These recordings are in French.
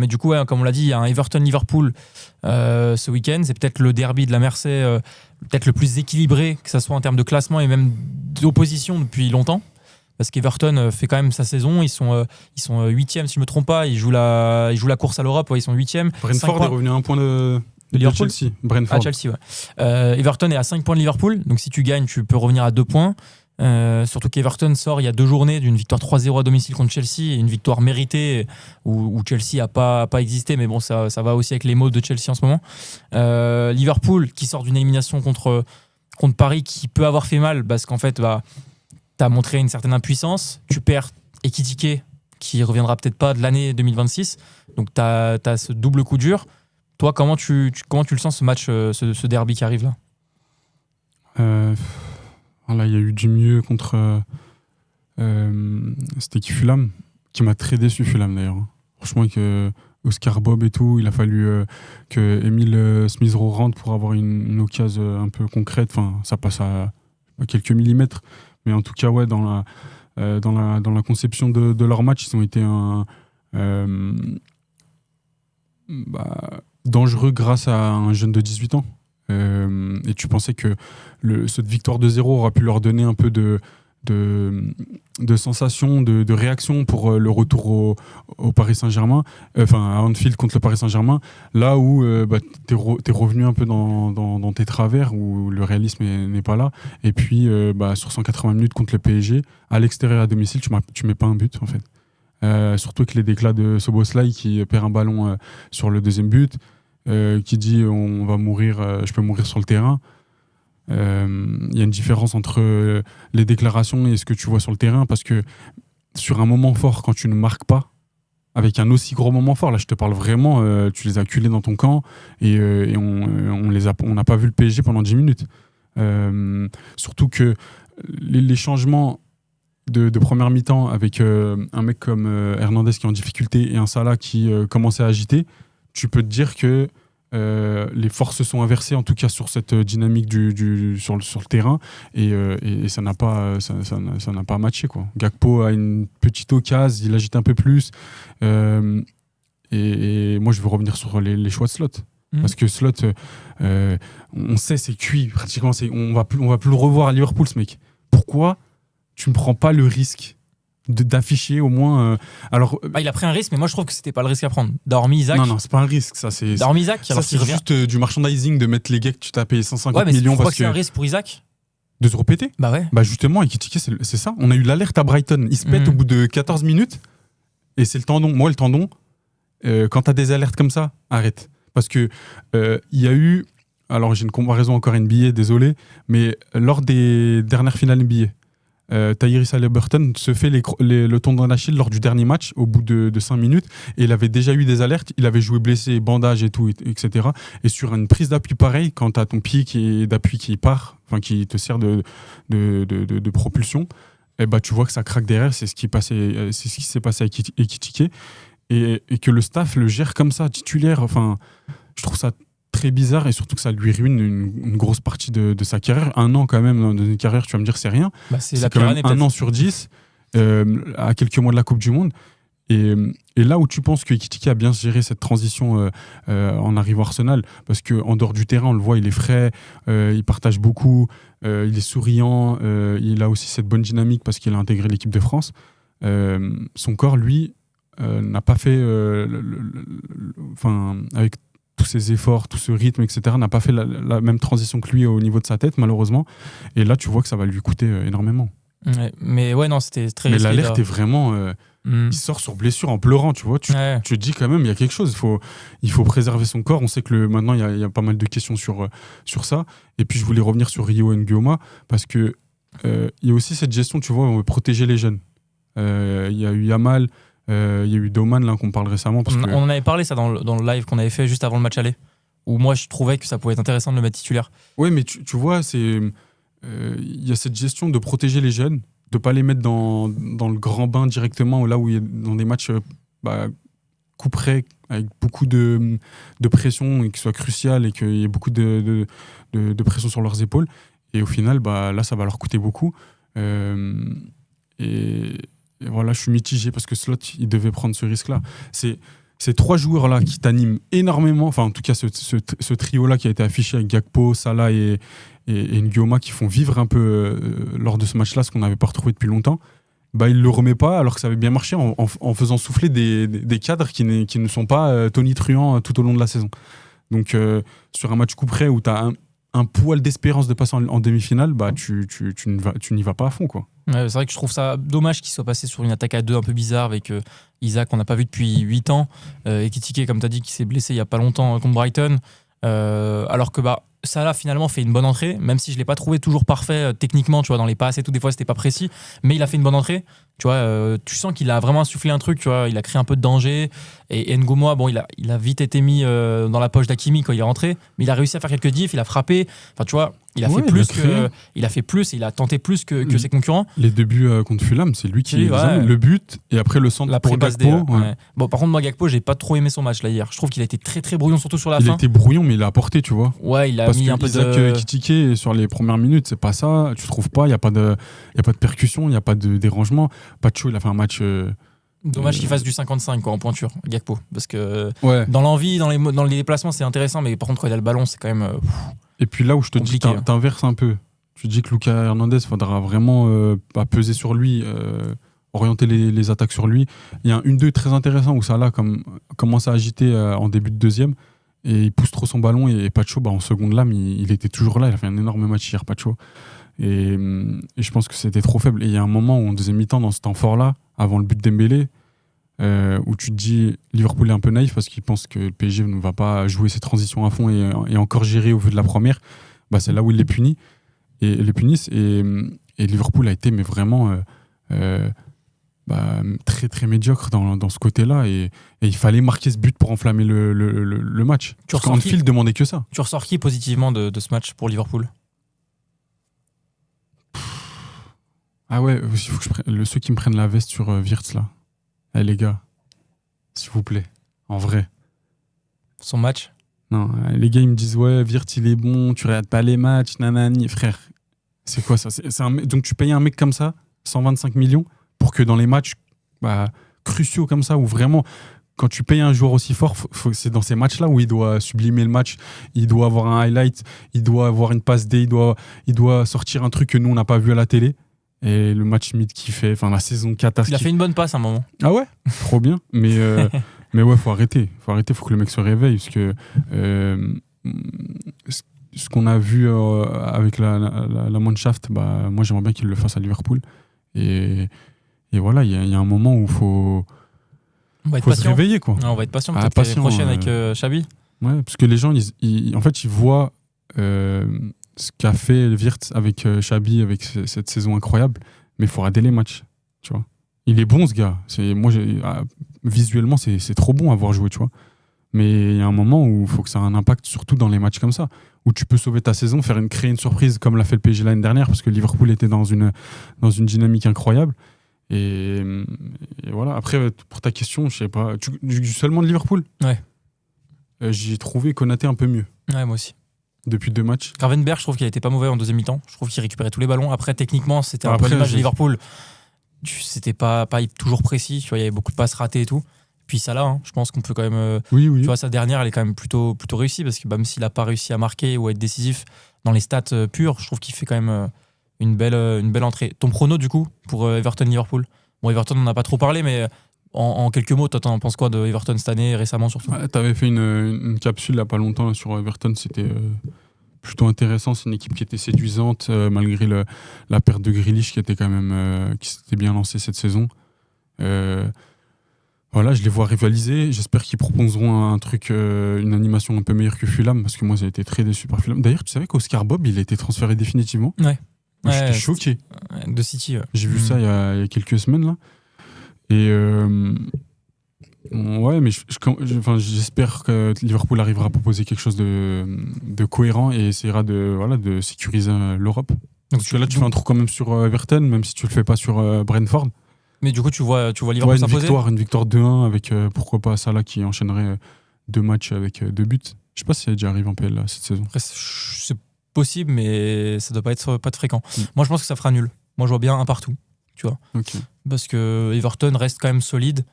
Mais du coup, ouais, comme on l'a dit, il y a un Everton-Liverpool ce week-end. C'est peut-être le derby de la Mersey, peut-être le plus équilibré, que ce soit en termes de classement et même d'opposition depuis longtemps. Parce qu'Everton fait quand même sa saison. Ils sont 8e, si je ne me trompe pas. Ils jouent la course à l'Europe. Ouais, ils sont 8e. Brentford est revenu à un point de Liverpool. Chelsea. Brentford. Ah, Chelsea, ouais. Everton est à 5 points de Liverpool. Donc si tu gagnes, tu peux revenir à 2 points. Surtout qu'Everton sort il y a 2 journées d'une victoire 3-0 à domicile contre Chelsea, et une victoire méritée où Chelsea n'a pas existé, mais bon, ça va aussi avec les mots de Chelsea en ce moment. Liverpool qui sort d'une élimination contre Paris, qui peut avoir fait mal parce qu'en fait, tu as montré une certaine impuissance. Tu perds Ekitike, qui reviendra peut-être pas de l'année 2026, donc tu as ce double coup dur. Toi, comment tu le sens, ce match, ce derby qui arrive là? Là, il y a eu du mieux contre c'était qui, Fulham, qui m'a très déçu, Fulham d'ailleurs. Franchement, que Oscar Bob et tout, il a fallu que Emile Smith-Rowe rentre pour avoir une occasion un peu concrète. Enfin, ça passe à quelques millimètres, mais en tout cas, ouais, dans la conception de leur match, ils ont été dangereux grâce à un jeune de 18 ans. Et tu pensais que cette victoire de 0 aura pu leur donner un peu de sensation, de réaction pour le retour au Paris Saint-Germain, à Anfield contre le Paris Saint-Germain, là où t'es revenu un peu dans tes travers, où le réalisme n'est pas là. Et puis sur 180 minutes contre le PSG, à l'extérieur, à domicile, tu mets pas un but en fait. Surtout avec les déclats de Szoboszlai qui perd un ballon sur le deuxième but, qui dit on va mourir, je peux mourir sur le terrain. Il y a une différence entre les déclarations et ce que tu vois sur le terrain, parce que sur un moment fort, quand tu ne marques pas, avec un aussi gros moment fort, là je te parle vraiment, tu les as acculés dans ton camp et on n'a pas vu le PSG pendant 10 minutes. Surtout que les changements de première mi-temps avec un mec comme Hernandez qui est en difficulté et un Salah qui commençait à agiter, tu peux te dire que les forces se sont inversées, en tout cas sur cette dynamique sur le terrain, et ça n'a pas matché, quoi. Gakpo a une petite occasion, il agite un peu plus, et moi je veux revenir sur les choix de Slot. Parce que Slot, on sait, c'est cuit pratiquement, on va plus le revoir à Liverpool, ce mec. Pourquoi tu ne prends pas le risque d'afficher au moins il a pris un risque, mais moi je trouve que c'était pas le risque à prendre. Dormi Isaac. Non, c'est pas un risque, ça. Dormi Isaac, ça, c'est juste du merchandising, de mettre les gars que tu t'as payé 150 millions. Parce que c'est un risque pour Isaac de se repéter. Bah ouais. Bah justement, Ekitike, c'est ça. On a eu l'alerte à Brighton. Il se pète au bout de 14 minutes et c'est le tendon. Moi, le tendon, quand t'as des alertes comme ça, arrête. Parce que il y a eu, alors j'ai une comparaison encore NBA, désolé, mais lors des dernières finales NBA, Tyrese Haliburton se fait le tendon d'Achille lors du dernier match au bout de 5 minutes, et il avait déjà eu des alertes, il avait joué blessé, bandage et tout, etc. Et sur une prise d'appui pareil, quand tu as ton pied d'appui qui part, enfin qui te sert de propulsion, et tu vois que ça craque derrière. C'est ce qui s'est passé avec Ekitike, et que le staff le gère comme ça, titulaire. Enfin, je trouve ça très bizarre, et surtout que ça lui ruine une grosse partie de sa carrière. 1 an quand même dans une carrière, tu vas me dire, c'est rien. C'est quand même 1 an sur 10 à quelques mois de la Coupe du Monde. Et là où tu penses que Ekitike a bien géré cette transition en arrivant à Arsenal, parce qu'en dehors du terrain, on le voit, il est frais, il partage beaucoup, il est souriant, il a aussi cette bonne dynamique parce qu'il a intégré l'équipe de France. Son corps, lui, n'a pas fait avec tous ces efforts, tout ce rythme, etc., n'a pas fait la même transition que lui au niveau de sa tête, malheureusement. Et là, tu vois que ça va lui coûter énormément. Ouais, mais ouais, non, c'était très risqué. Mais l'alerte est vraiment... il sort sur blessure en pleurant, tu vois. Tu te dis quand même, il y a quelque chose. Il faut préserver son corps. On sait que maintenant, il y a pas mal de questions sur ça. Et puis, je voulais revenir sur Rio Nguoma, parce que il y a aussi cette gestion, tu vois, on veut protéger les jeunes. Il y a eu Yamal, il y a eu Doman, là, qu'on parle récemment. On en avait parlé, ça, dans le live qu'on avait fait juste avant le match aller, où moi, je trouvais que ça pouvait être intéressant de le mettre titulaire. Oui, mais tu vois, il y a cette gestion de protéger les jeunes, de ne pas les mettre dans le grand bain directement, là où il y a dans des matchs coup près, avec beaucoup de pression, et qui soit crucial, et qu'il y ait beaucoup de pression sur leurs épaules. Et au final, là, ça va leur coûter beaucoup. Et voilà, je suis mitigé, parce que Slot, il devait prendre ce risque-là. C'est ces 3 joueurs-là qui t'animent énormément, enfin en tout cas ce trio-là qui a été affiché avec Gakpo, Salah et Nguoma qui font vivre un peu lors de ce match-là, ce qu'on n'avait pas retrouvé depuis longtemps, bah, il ne le remet pas alors que ça avait bien marché en faisant souffler des cadres qui ne sont pas tonitruants tout au long de la saison. Donc sur un match coup près où tu as un poil d'espérance de passer en demi-finale, bah, tu n'y vas pas à fond, quoi. Ouais, c'est vrai que je trouve ça dommage qu'il soit passé sur une attaque à 2 un peu bizarre avec Isaac qu'on n'a pas vu depuis 8 ans et Ekitike, comme tu as dit, qui s'est blessé il n'y a pas longtemps contre Brighton. Alors que bah, Salah finalement fait une bonne entrée, même si je ne l'ai pas trouvé toujours parfait techniquement, tu vois, dans les passes et tout, des fois c'était pas précis, mais il a fait une bonne entrée. Tu vois, tu sens qu'il a vraiment insufflé un truc, tu vois, il a créé un peu de danger. Et Ngomo, bon, il a vite été mis dans la poche d'Hakimi quand il est rentré, mais il a réussi à faire quelques diffs, il a frappé. Enfin, tu vois, il a fait plus et il a tenté plus que ses concurrents. Les débuts contre Fulham, c'est lui qui ouais. le but et après le centre pour Gakpo. Ouais. Bon, par contre, moi, Gakpo, j'ai pas trop aimé son match là hier. Je trouve qu'il a été très très brouillon, surtout sur la fin. Il a été brouillon, mais il a apporté, tu vois. Ouais, il a parce mis que un peu Isaac Ekitike sur les premières minutes, c'est pas ça. Tu trouves pas, il y a pas de percussion, il y a pas de dérangement. Pacho, il a fait un match. Dommage qu'il fasse du 55 quoi, en pointure, Gakpo, parce que dans l'envie, dans les déplacements, c'est intéressant, mais par contre quand il a le ballon, c'est quand même. Et puis là où je te compliqué, dis, t'inverses un peu. Tu dis que Lucas Hernandez, faudra vraiment peser sur lui, orienter les attaques sur lui. Il y a un 1-2 très intéressant où Salah commence à agiter en début de deuxième et il pousse trop son ballon et Pacho, en seconde lame, il était toujours là. Il a fait un énorme match hier, Pacho. Et je pense que c'était trop faible. Et il y a un moment où, en deuxième mi-temps, dans ce temps fort-là, avant le but de Dembélé, où tu te dis Liverpool est un peu naïf parce qu'il pense que le PSG ne va pas jouer ses transitions à fond et encore gérer au vu de la première. Bah, c'est là où il les punit. Et les punissent. Et Liverpool a été mais vraiment très très médiocre dans ce côté-là. Et il fallait marquer ce but pour enflammer le match. Parce qu'Anfield demandait que ça. Tu ressors qui positivement de ce match pour Liverpool ? Ah ouais, il faut que ceux qui me prennent la veste sur Wirtz là. Eh les gars, s'il vous plaît, en vrai. Son match ? Non, les gars ils me disent ouais, Wirtz il est bon, tu regardes pas les matchs, nanani. Frère, c'est quoi ça ? Donc tu payes un mec comme ça, 125 millions, pour que dans les matchs cruciaux comme ça, où vraiment, quand tu payes un joueur aussi fort, c'est dans ces matchs-là où il doit sublimer le match, il doit avoir un highlight, il doit avoir une passe D, il doit sortir un truc que nous on n'a pas vu à la télé. Et le match mid qu'il fait, enfin la saison 4. Il a fait une bonne passe à un moment. Ah ouais ? Trop bien. Mais ouais, faut arrêter. Faut que le mec se réveille. Parce que ce qu'on a vu avec la Mannschaft, moi j'aimerais bien qu'il le fasse à Liverpool. Et voilà, il y a un moment où faut se réveiller, quoi. Non, on va être patient. Peut-être l'année prochaine avec Xabi. Ouais, parce que les gens, en fait, ils voient ce qu'a fait Wirtz avec Xabi, avec cette saison incroyable, mais il faut rater les matchs, tu vois. Il est bon, ce gars. Visuellement, c'est trop bon à voir jouer, tu vois. Mais il y a un moment où il faut que ça ait un impact, surtout dans les matchs comme ça, où tu peux sauver ta saison, créer une surprise comme l'a fait le PSG l'année dernière, parce que Liverpool était dans une dynamique incroyable. Et voilà. Après, pour ta question, je sais pas. Seulement de Liverpool ? Ouais. J'ai trouvé Konaté un peu mieux. Ouais, moi aussi. Depuis 2 matchs. Gravenberch, je trouve qu'il était pas mauvais en deuxième mi-temps. Je trouve qu'il récupérait tous les ballons. Après, techniquement, c'était un peu l'image de Liverpool. C'était pas toujours précis. Tu vois, il y avait beaucoup de passes ratées et tout. Puis Salah, je pense qu'on peut quand même. Oui. Tu vois, sa dernière, elle est quand même plutôt réussie parce que même s'il a pas réussi à marquer ou à être décisif dans les stats pures, je trouve qu'il fait quand même une belle entrée. Ton prono, du coup, pour Everton-Liverpool ? Bon, Everton, on n'a pas trop parlé, mais en quelques mots, toi, t'en penses quoi de Everton cette année, récemment surtout ? Ouais, t'avais fait une capsule il n'y a pas longtemps là, sur Everton, c'était plutôt intéressant. C'est une équipe qui était séduisante malgré la perte de Grealish qui était quand même qui s'était bien lancée cette saison. Voilà, je les vois rivaliser. J'espère qu'ils proposeront un truc, une animation un peu meilleure que Fulham, parce que moi j'ai été très déçu par Fulham. D'ailleurs, tu savais qu'Oscar Bob il a été transféré définitivement ? Ouais. Moi, j'étais choqué. De City. Ouais. J'ai vu ça il y a quelques semaines là. Et ouais, mais j'espère que Liverpool arrivera à proposer quelque chose de cohérent et essaiera de sécuriser l'Europe. Donc là, tu fais un trou quand même sur Everton, même si tu le fais pas sur Brentford. Mais du coup, tu vois Liverpool s'imposer ? Une victoire 2-1 avec pourquoi pas Salah qui enchaînerait 2 matchs avec 2 buts. Je sais pas si ça déjà arrive en PL là, cette saison. Après, c'est possible, mais ça doit pas être fréquent. Moi, je pense que ça fera nul. Moi, je vois bien un partout, tu vois. Okay. Parce que Everton reste quand même solide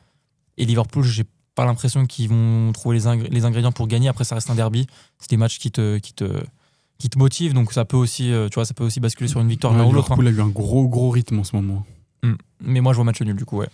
et Liverpool, j'ai pas l'impression qu'ils vont trouver les ingrédients pour gagner. Après, ça reste un derby. C'est des matchs qui te motivent, donc ça peut aussi, tu vois, ça peut aussi basculer sur une victoire l'un ou l'autre. Liverpool a eu un gros rythme en ce moment. Mais moi, je vois match nul du coup, ouais.